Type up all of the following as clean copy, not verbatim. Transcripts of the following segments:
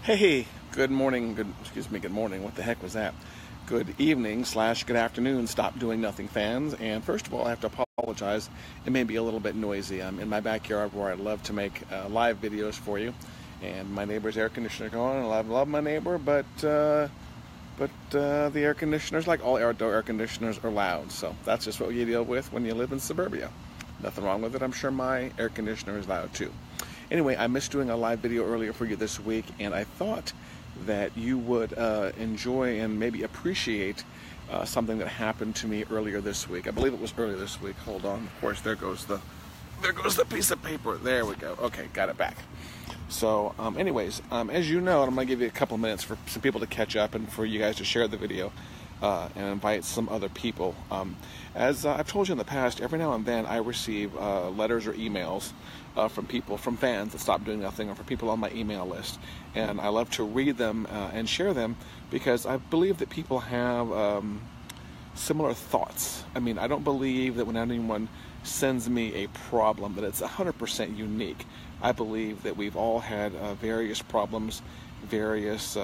Hey, good morning, good morning, what the heck was that? Good evening / good afternoon, Stop Doing Nothing fans. And first of all, I have to apologize. It may be a little bit noisy. I'm in my backyard where I love to make live videos for you. And my neighbor's air conditioner going, and I love my neighbor, but the air conditioners, like all outdoor air conditioners, are loud. So that's just what you deal with when you live in suburbia. Nothing wrong with it. I'm sure my air conditioner is loud too. Anyway, I missed doing a live video earlier for you this week, and I thought that you would enjoy and maybe appreciate something that happened to me earlier this week. I believe it was earlier this week. Hold on. Of course, there goes the piece of paper. There we go. Okay, got it back. So, anyways, as you know, I'm going to give you a couple of minutes for some people to catch up and for you guys to share the video and invite some other people. As I've told you in the past, every now and then I receive letters or emails from people, from fans that stop doing nothing, or from people on my email list. And I love to read them and share them because I believe that people have similar thoughts. I mean, I don't believe that when anyone sends me a problem that it's 100% unique. I believe that we've all had various problems, various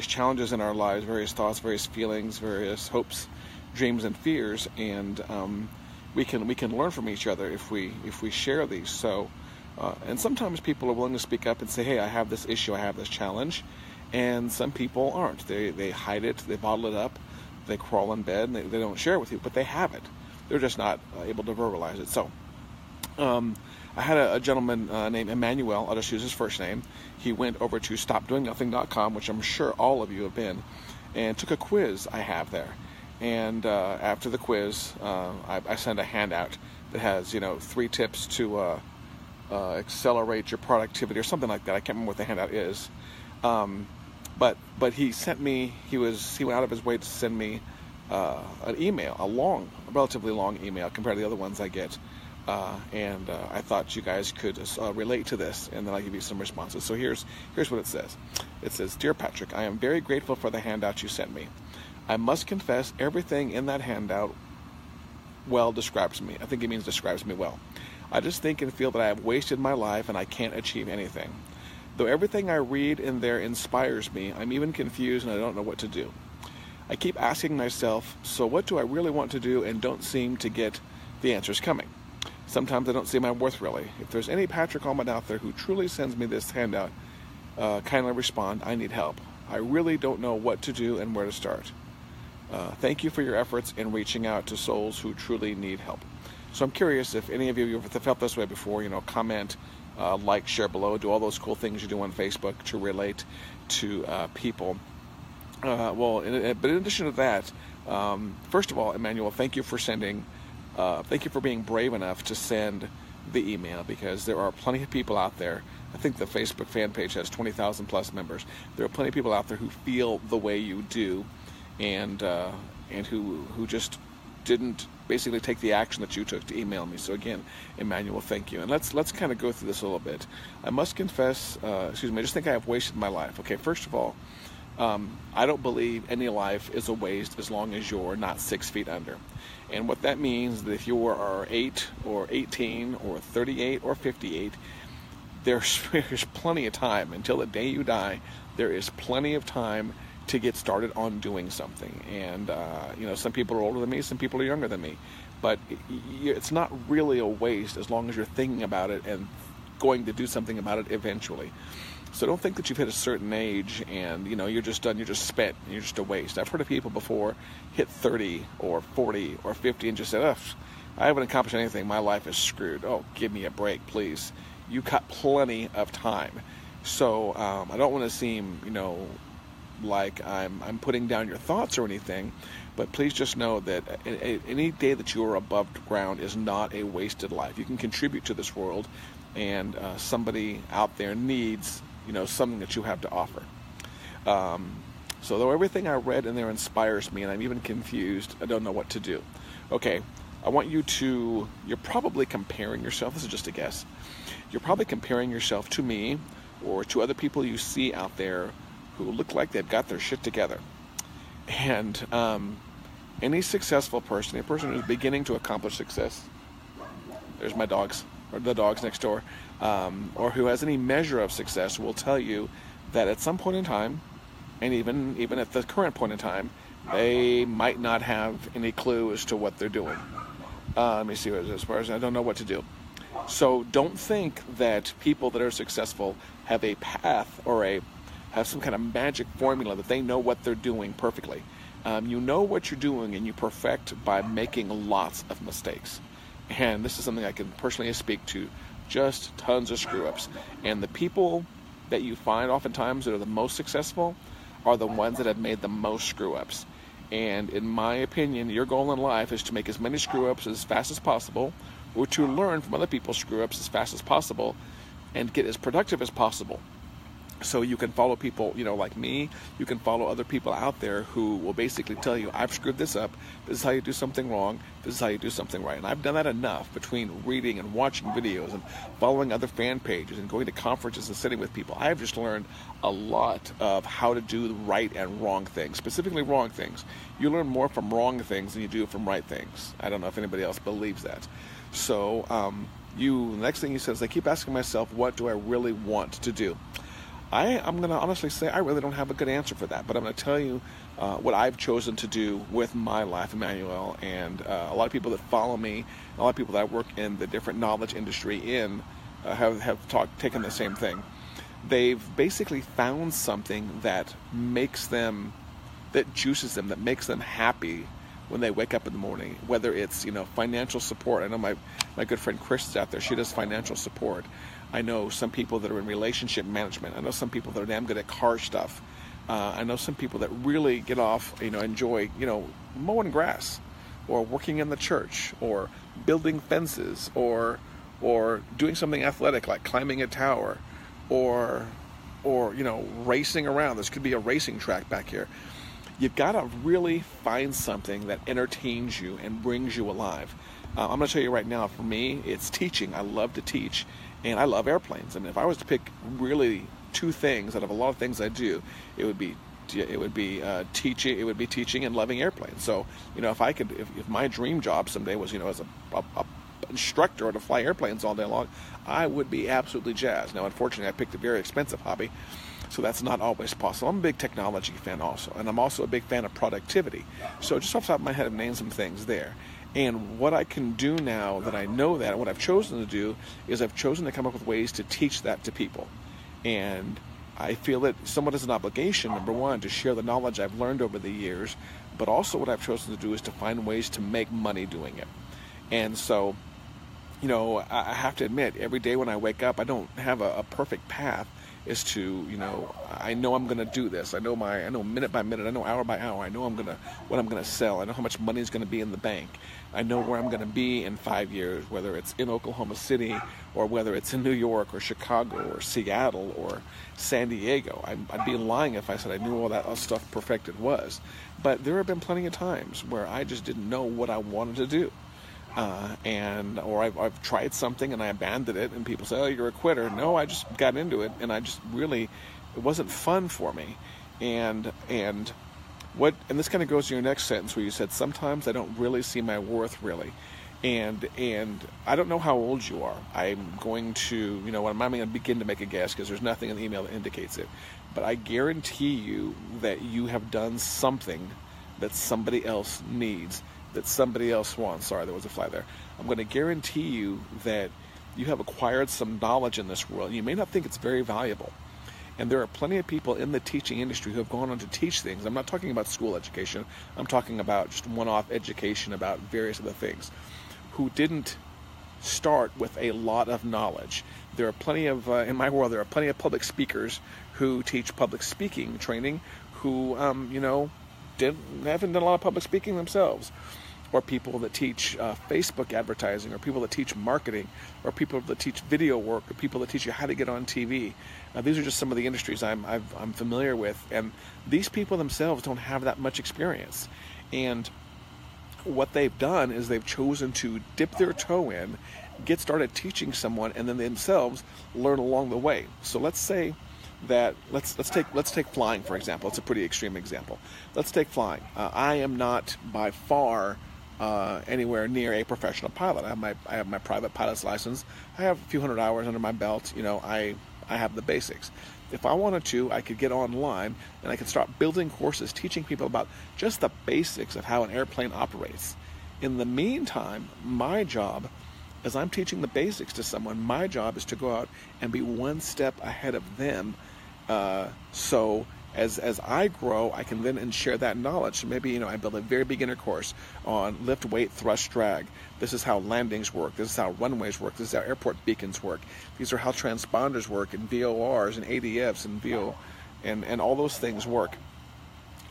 challenges in our lives, various thoughts, various feelings, various hopes, dreams, and fears, and we can learn from each other if we share these. So, and sometimes people are willing to speak up and say, "Hey, I have this issue, I have this challenge," and some people aren't. They hide it, they bottle it up, they crawl in bed, and they don't share it with you, but they have it. They're just not able to verbalize it. So, I had a gentleman named Emmanuel. I'll just use his first name. He went over to stopdoingnothing.com, which I'm sure all of you have been, and took a quiz I have there. And after the quiz, I send a handout that has 3 tips to accelerate your productivity or something like that. I can't remember what the handout is. But he sent me. He went out of his way to send me an email, a relatively long email compared to the other ones I get. And I thought you guys could relate to this, and then I'll give you some responses. So here's what it says. It says, "Dear Patrick, I am very grateful for the handout you sent me. I must confess everything in that handout describes me." I think it means describes me well. "I just think and feel that I have wasted my life and I can't achieve anything. Though everything I read in there inspires me, I'm even confused and I don't know what to do. I keep asking myself, so what do I really want to do, and don't seem to get the answers coming. Sometimes I don't see my worth really. If there's any Patrick Allmond out there who truly sends me this handout, kindly respond. I need help. I really don't know what to do and where to start. Thank you for your efforts in reaching out to souls who truly need help." So I'm curious if any of you have felt this way before. Comment, like, share below, do all those cool things you do on Facebook to relate to people. But in addition to that, first of all, Emmanuel, thank you for being brave enough to send the email, because there are plenty of people out there. I think the Facebook fan page has 20,000 plus members. There are plenty of people out there who feel the way you do, and who just didn't basically take the action that you took to email me. So again, Emmanuel, thank you. And let's kind of go through this a little bit. I must confess, I just think I have wasted my life. Okay, first of all, I don't believe any life is a waste as long as you're not 6 feet under. And what that means is that if you are 8 or 18 or 38 or 58, there's plenty of time until the day you die. There is plenty of time to get started on doing something. And some people are older than me, some people are younger than me, but it's not really a waste as long as you're thinking about it and going to do something about it eventually. So don't think that you've hit a certain age and you're just done, you're just spent, and you're just a waste. I've heard of people before hit 30 or 40 or 50 and just said, "Ugh, I haven't accomplished anything, my life is screwed. Oh, give me a break, please." You got plenty of time. So I don't want to seem like I'm putting down your thoughts or anything, but please just know that any day that you are above ground is not a wasted life. You can contribute to this world, and somebody out there needs something that you have to offer. So though everything I read in there inspires me and I'm even confused, I don't know what to do. Okay, I want you're probably comparing yourself, this is just a guess, you're probably comparing yourself to me or to other people you see out there who look like they've got their shit together. And any successful person, a person who's beginning to accomplish success, there's my dogs, or the dogs next door, or who has any measure of success will tell you that at some point in time, and even at the current point in time, they might not have any clue as to what they're doing. Let me see, as far as I don't know what to do. So don't think that people that are successful have a path or have some kind of magic formula that they know what they're doing perfectly. You know what you're doing, and you perfect by making lots of mistakes. And this is something I can personally speak to, just tons of screw-ups. And the people that you find oftentimes that are the most successful are the ones that have made the most screw-ups. And in my opinion, your goal in life is to make as many screw-ups as fast as possible, or to learn from other people's screw-ups as fast as possible and get as productive as possible. So you can follow people, like me. You can follow other people out there who will basically tell you, I've screwed this up. This is how you do something wrong. This is how you do something right. And I've done that enough between reading and watching videos and following other fan pages and going to conferences and sitting with people. I've just learned a lot of how to do right and wrong things, specifically wrong things. You learn more from wrong things than you do from right things. I don't know if anybody else believes that. So the next thing you said is, I keep asking myself, what do I really want to do? I'm going to honestly say I really don't have a good answer for that, but I'm going to tell you what I've chosen to do with my life, Emmanuel, and a lot of people that follow me, a lot of people that I work in the different knowledge industry have taken the same thing. They've basically found something that juices them, that makes them happy when they wake up in the morning, whether it's, financial support. I know my good friend Chris is out there. She does financial support. I know some people that are in relationship management. I know some people that are damn good at car stuff. I know some people that really get off, enjoy, mowing grass, or working in the church, or building fences, or doing something athletic like climbing a tower, or racing around. This could be a racing track back here. You've got to really find something that entertains you and brings you alive. I'm going to tell you right now, for me, it's teaching. I love to teach, and I love airplanes. And if I was to pick really two things out of a lot of things I do, it would be teaching and loving airplanes. So, if my dream job someday was, as a instructor to fly airplanes all day long, I would be absolutely jazzed. Now, unfortunately, I picked a very expensive hobby, so that's not always possible. I'm a big technology fan also, and I'm also a big fan of productivity. So just off the top of my head, I've named some things there. And what I can do now that I know that, and what I've chosen to do, is I've chosen to come up with ways to teach that to people. And I feel that somewhat as an obligation, number one, to share the knowledge I've learned over the years, but also what I've chosen to do is to find ways to make money doing it. And so, I have to admit, every day when I wake up, I don't have a perfect path as to, I know I'm going to do this. I know minute by minute. I know hour by hour. I know what I'm going to sell. I know how much money is going to be in the bank. I know where I'm going to be in 5 years, whether it's in Oklahoma City or whether it's in New York or Chicago or Seattle or San Diego. I'd be lying if I said I knew all that stuff perfected was. But there have been plenty of times where I just didn't know what I wanted to do. Or I've tried something and I abandoned it, and people say, "Oh, you're a quitter." No, I just got into it, and it wasn't fun for me. And this kind of goes to your next sentence where you said, sometimes I don't really see my worth really. And I don't know how old you are. I'm going to, I'm going to begin to make a guess because there's nothing in the email that indicates it. But I guarantee you that you have done something that somebody else needs, that somebody else wants. Sorry, there was a fly there. I'm going to guarantee you that you have acquired some knowledge in this world. You may not think it's very valuable. And there are plenty of people in the teaching industry who have gone on to teach things. I'm not talking about school education. I'm talking about just one-off education about various other things, who didn't start with a lot of knowledge. There are plenty of, in my world, there are plenty of public speakers who teach public speaking training who, haven't done a lot of public speaking themselves. Or people that teach Facebook advertising, or people that teach marketing, or people that teach video work, or people that teach you how to get on TV. These are just some of the industries I'm familiar with, and these people themselves don't have that much experience. And what they've done is they've chosen to dip their toe in, get started teaching someone, and then themselves learn along the way. So let's say that let's take flying, for example. It's a pretty extreme example. Let's take flying. I am not by far anywhere near a professional pilot. I have my private pilot's license. I have a few hundred hours under my belt. I I have the basics. If I wanted to, I could get online and I could start building courses teaching people about just the basics of how an airplane operates. In the meantime, my job, as I'm teaching the basics to someone, my job is to go out and be one step ahead of them. So as I grow, I can then share that knowledge. So maybe, I build a very beginner course on lift, weight, thrust, drag. This is how landings work. This is how runways work. This is how airport beacons work. These are how transponders work, and VORs and ADFs and VO and all those things work.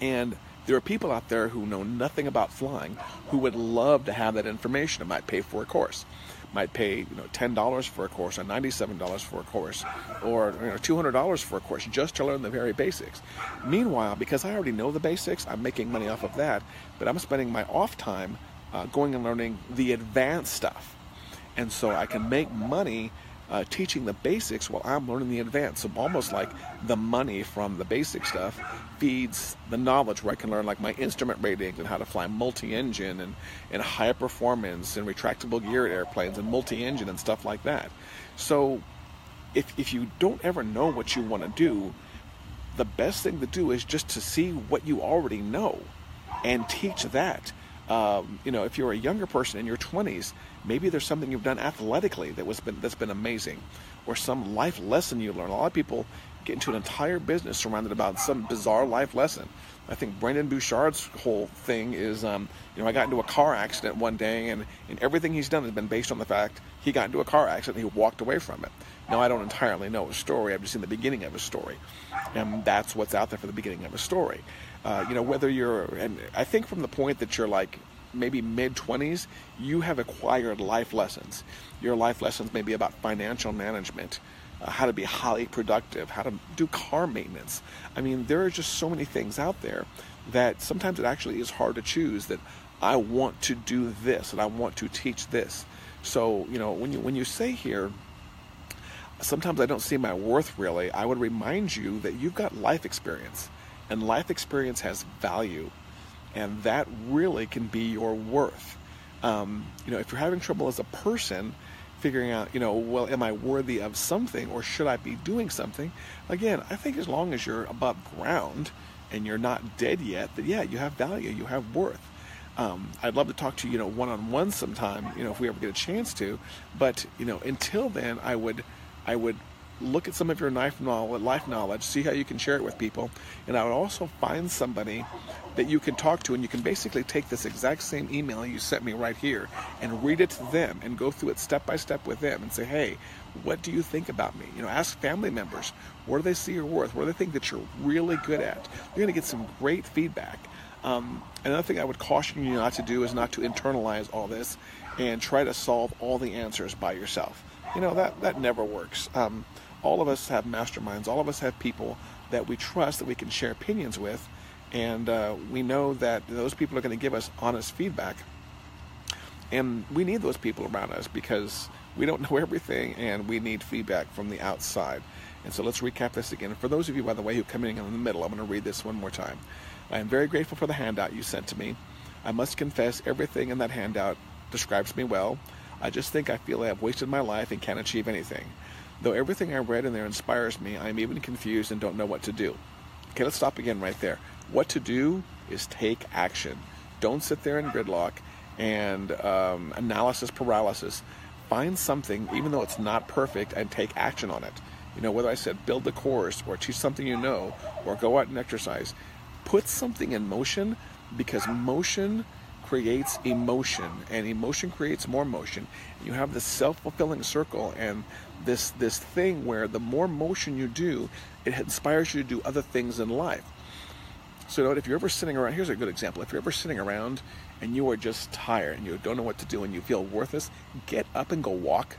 And there are people out there who know nothing about flying who would love to have that information and might pay for a course. Might pay $10 for a course or $97 for a course or $200 for a course just to learn the very basics. Meanwhile, because I already know the basics, I'm making money off of that, but I'm spending my off time going and learning the advanced stuff. And so I can make money teaching the basics while I'm learning the advanced. So almost like the money from the basic stuff feeds the knowledge where I can learn like my instrument ratings and how to fly multi-engine and high performance and retractable geared airplanes and multi-engine and stuff like that. So if you don't ever know what you want to do, the best thing to do is just to see what you already know and teach that. If you're a younger person in your 20s, maybe there's something you've done athletically that's been amazing, or some life lesson you learn. A lot of people get into an entire business surrounded about some bizarre life lesson. I think Brendon Bouchard's whole thing is, I got into a car accident one day, and everything he's done has been based on the fact he got into a car accident and he walked away from it. Now, I don't entirely know his story. I've just seen the beginning of his story, and that's what's out there for the beginning of his story. Whether and I think from the point that you're like maybe mid-20s, you have acquired life lessons. Your life lessons may be about financial management, how to be highly productive, how to do car maintenance. I mean, there are just so many things out there that sometimes it actually is hard to choose that I want to do this and I want to teach this. So, when you say here, sometimes I don't see my worth really, I would remind you that you've got life experience. And life experience has value, and that really can be your worth. If you're having trouble as a person figuring out, well, am I worthy of something or should I be doing something? Again, I think as long as you're above ground and you're not dead yet, that yeah, you have value, you have worth. I'd love to talk to you, one-on-one sometime, if we ever get a chance to. But, until then, I would look at some of your life knowledge, see how you can share it with people, and I would also find somebody that you can talk to, and you can basically take this exact same email you sent me right here and read it to them and go through it step by step with them and say, hey, what do you think about me? Ask family members, where do they see your worth? Where do they think that you're really good at? You're going to get some great feedback. Another thing I would caution you not to do is not to internalize all this and try to solve all the answers by yourself. That never works. All of us have masterminds. All of us have people that we trust, that we can share opinions with, and we know that those people are going to give us honest feedback. And we need those people around us because we don't know everything, and we need feedback from the outside. And so let's recap this again. For those of you, by the way, who come in the middle, I'm going to read this one more time. I am very grateful for the handout you sent to me. I must confess, everything in that handout describes me well. I just think I feel I have wasted my life and can't achieve anything. Though everything I read in there inspires me, I am even confused and don't know what to do. Okay, let's stop again right there. What to do is take action. Don't sit there in gridlock and analysis paralysis. Find something, even though it's not perfect, and take action on it. Whether I said build the course or teach something or go out and exercise. Put something in motion, because motion creates emotion, and emotion creates more motion. You have this self-fulfilling circle, and this thing where the more motion you do, it inspires you to do other things in life. So if you're ever sitting around, here's a good example. If you're ever sitting around and you are just tired and you don't know what to do and you feel worthless, get up and go walk.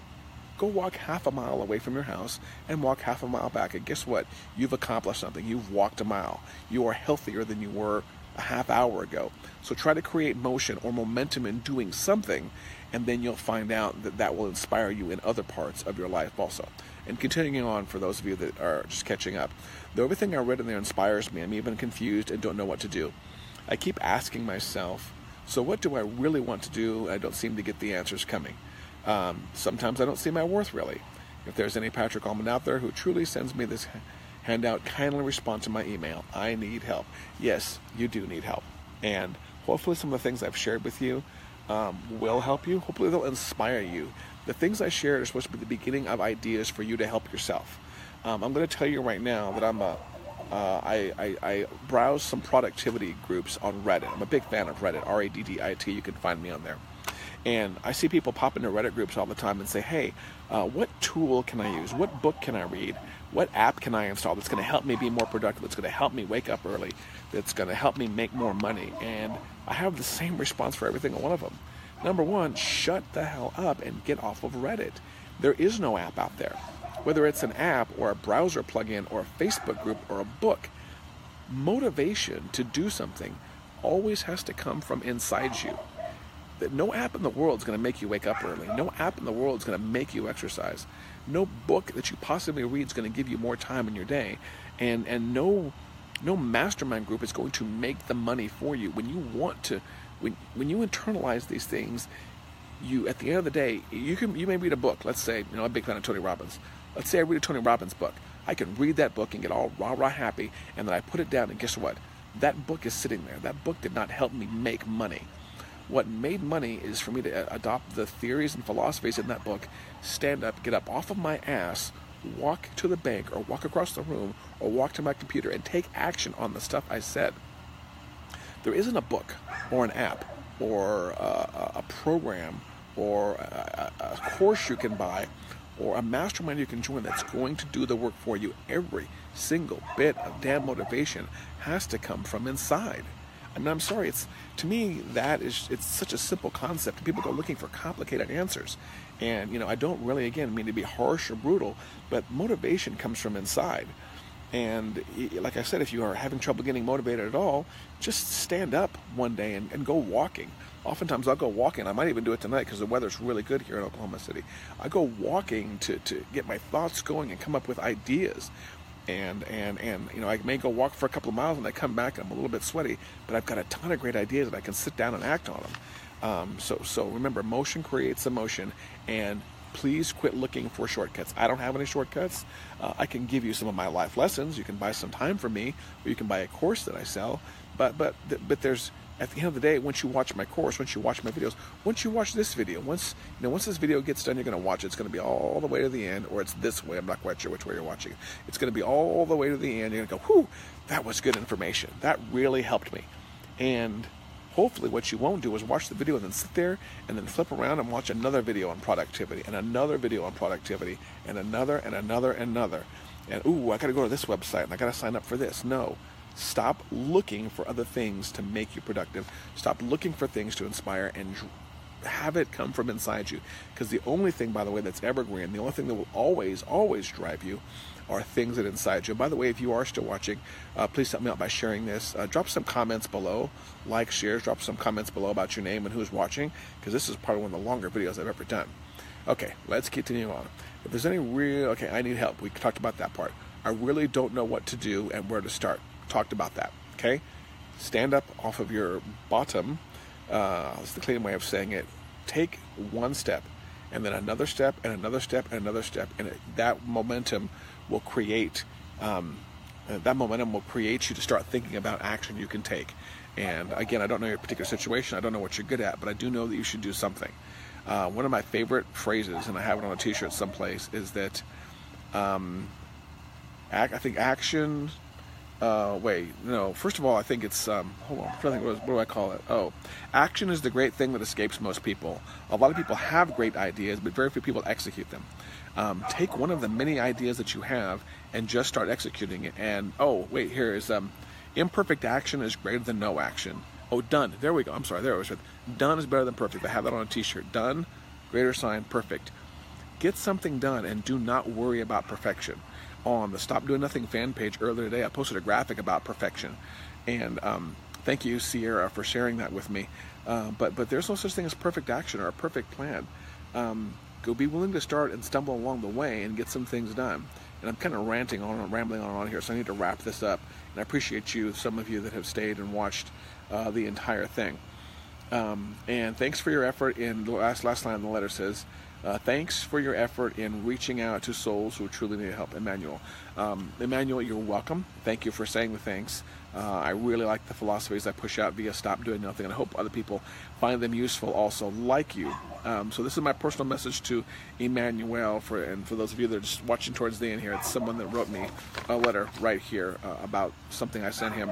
Go walk half a mile away from your house and walk half a mile back. And guess what? You've accomplished something. You've walked a mile. You are healthier than you were a half hour ago. So try to create motion or momentum in doing something, and then you'll find out that will inspire you in other parts of your life also. And continuing on, for those of you that are just catching up, though everything I read in there inspires me, I'm even confused and don't know what to do. I keep asking myself, so what do I really want to do? I don't seem to get the answers coming. Sometimes I don't see my worth really. If there's any Patrick Allmond out there who truly sends me this handout, kindly respond to my email. I need help. Yes, you do need help. And hopefully some of the things I've shared with you will help you. Hopefully they'll inspire you. The things I shared are supposed to be the beginning of ideas for you to help yourself. I'm going to tell you right now that I browse some productivity groups on Reddit. I'm a big fan of Reddit, Reddit. You can find me on there. And I see people pop into Reddit groups all the time and say, hey, what tool can I use? What book can I read? What app can I install that's going to help me be more productive, that's going to help me wake up early, that's going to help me make more money? And I have the same response for every single one of them. Number one, shut the hell up and get off of Reddit. There is no app out there. Whether it's an app or a browser plugin or a Facebook group or a book, motivation to do something always has to come from inside you. That no app in the world is going to make you wake up early. No app in the world is going to make you exercise. No book that you possibly read is going to give you more time in your day. And no mastermind group is going to make the money for you. When you want to, when you internalize these things, you, at the end of the day, you may read a book. Let's say, I'm a big fan of Tony Robbins. Let's say I read a Tony Robbins book. I can read that book and get all rah-rah happy, and then I put it down, and guess what? That book is sitting there. That book did not help me make money. What made money is for me to adopt the theories and philosophies in that book, stand up, get up off of my ass, walk to the bank or walk across the room or walk to my computer and take action on the stuff I said. There isn't a book or an app or a program or a course you can buy or a mastermind you can join that's going to do the work for you. Every single bit of damn motivation has to come from inside. And I'm sorry, to me, it's such a simple concept. People go looking for complicated answers. And, I don't really, again, mean to be harsh or brutal, but motivation comes from inside. And like I said, if you are having trouble getting motivated at all, just stand up one day and go walking. Oftentimes I'll go walking. I might even do it tonight because the weather's really good here in Oklahoma City. I go walking to get my thoughts going and come up with ideas. And I may go walk for a couple of miles and I come back and I'm a little bit sweaty, but I've got a ton of great ideas and I can sit down and act on them. So remember, motion creates emotion, and please quit looking for shortcuts. I don't have any shortcuts. I can give you some of my life lessons. You can buy some time from me, or you can buy a course that I sell. But there's, at the end of the day, once you watch my course, once you watch my videos, once you watch this video, once this video gets done, you're going to watch it. It's going to be all the way to the end, or it's this way. I'm not quite sure which way you're watching. It's going to be all the way to the end. You're going to go, whew, that was good information. That really helped me. And hopefully what you won't do is watch the video and then sit there and then flip around and watch another video on productivity and another video on productivity and another and another and another. And, ooh, I got to go to this website and I got to sign up for this. No. Stop looking for other things to make you productive. Stop looking for things to inspire and have it come from inside you. Because the only thing, by the way, that's evergreen, the only thing that will always, always drive you are things that are inside you. By the way, if you are still watching, please help me out by sharing this. Drop some comments below, like, shares, drop some comments below about your name and who's watching, because this is probably one of the longer videos I've ever done. Okay, let's continue on. If there's any okay, I need help. We talked about that part. I really don't know what to do and where to start. Talked about that, okay? Stand up off of your bottom. That's the clean way of saying it. Take one step, and then another step, and another step, and another step, and that momentum will create you to start thinking about action you can take. And again, I don't know your particular situation. I don't know what you're good at, but I do know that you should do something. One of my favorite phrases, and I have it on a t-shirt someplace, is that I think action. First of all, I think it's, hold on, I'm trying to think, what do I call it? Oh, action is the great thing that escapes most people. A lot of people have great ideas, but very few people execute them. Take one of the many ideas that you have and just start executing it. And, here is, imperfect action is greater than no action. Oh, done. There we go. I'm sorry, there it was. Done is better than perfect. I have that on a t-shirt. Done, greater sign, perfect. Get something done and do not worry about perfection. On the Stop Doing Nothing fan page earlier today, I posted a graphic about perfection, and thank you, Sierra, for sharing that with me. But there's no such thing as perfect action or a perfect plan. Go be willing to start and stumble along the way and get some things done. And I'm kind of rambling on here, so I need to wrap this up. And I appreciate you, some of you that have stayed and watched the entire thing. And thanks for your effort. In the last line of the letter says, Thanks for your effort in reaching out to souls who truly need help, Emmanuel. Emmanuel, you're welcome. Thank you for saying the thanks. I really like the philosophies I push out via Stop Doing Nothing, and I hope other people find them useful also, like you. So this is my personal message to Emmanuel, and for those of you that are just watching towards the end here, it's someone that wrote me a letter right here about something I sent him.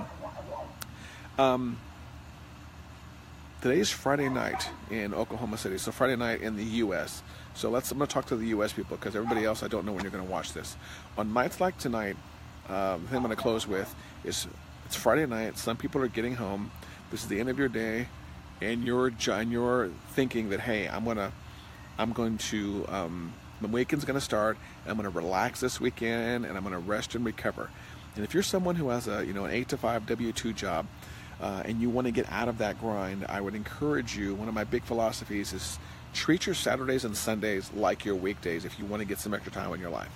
Today's Friday night in Oklahoma City, so Friday night in the U.S. So I'm going to talk to the U.S. people, because everybody else, I don't know when you're going to watch this. On nights like tonight, the thing I'm going to close with is it's Friday night. Some people are getting home. This is the end of your day, and you're thinking that, hey, the weekend's going to start, and I'm going to relax this weekend, and I'm going to rest and recover. And if you're someone who has an 8 to 5 W-2 job, and you want to get out of that grind, I would encourage you. One of my big philosophies is treat your Saturdays and Sundays like your weekdays if you want to get some extra time in your life.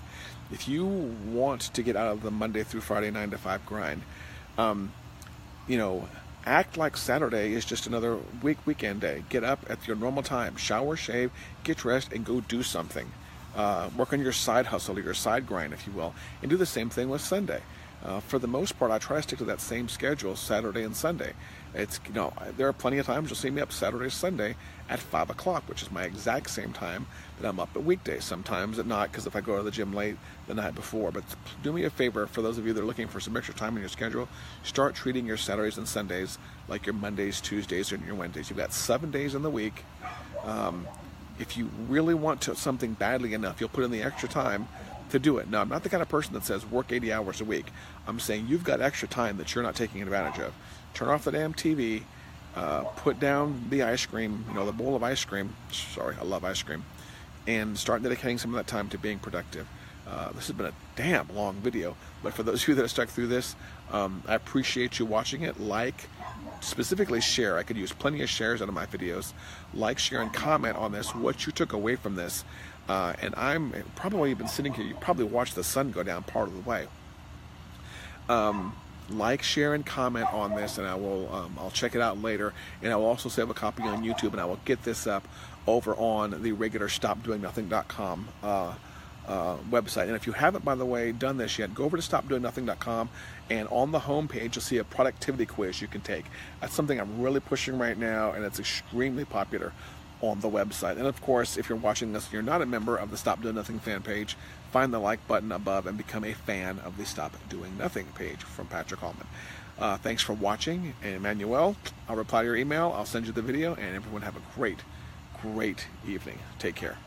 If you want to get out of the Monday through Friday 9 to 5 grind, act like Saturday is just another weekend day. Get up at your normal time, shower, shave, get dressed, and go do something. Work on your side hustle or your side grind, if you will, and do the same thing with Sunday. For the most part, I try to stick to that same schedule, Saturday and Sunday. There are plenty of times you'll see me up Saturday, Sunday at 5 o'clock, which is my exact same time that I'm up at weekdays. Sometimes at not, because if I go to the gym late the night before. But do me a favor, for those of you that are looking for some extra time in your schedule, start treating your Saturdays and Sundays like your Mondays, Tuesdays, and your Wednesdays. You've got 7 days in the week. If you really want something badly enough, you'll put in the extra time to do it. Now, I'm not the kind of person that says work 80 hours a week. I'm saying you've got extra time that you're not taking advantage of. Turn off the damn TV, put down the ice cream, the bowl of ice cream. Sorry, I love ice cream. And start dedicating some of that time to being productive. This has been a damn long video, but for those of you that have stuck through this, I appreciate you watching it. Specifically share. I could use plenty of shares out of my videos. Share, and comment on this, what you took away from this. And I'm probably been sitting here, you probably watched the sun go down part of the way. Share, and comment on this, and I'll check it out later, and I will also save a copy on YouTube, and I will get this up over on the regular StopDoingNothing.com website. And if you haven't, by the way, done this yet, go over to StopDoingNothing.com, and on the home page you'll see a productivity quiz you can take. That's something I'm really pushing right now, and it's extremely popular on the website. And of course, if you're watching this and you're not a member of the Stop Doing Nothing fan page, find the like button above and become a fan of the Stop Doing Nothing page from Patrick Allmond. Thanks for watching, and Emmanuel, I'll reply to your email, I'll send you the video, and everyone have a great evening. Take care.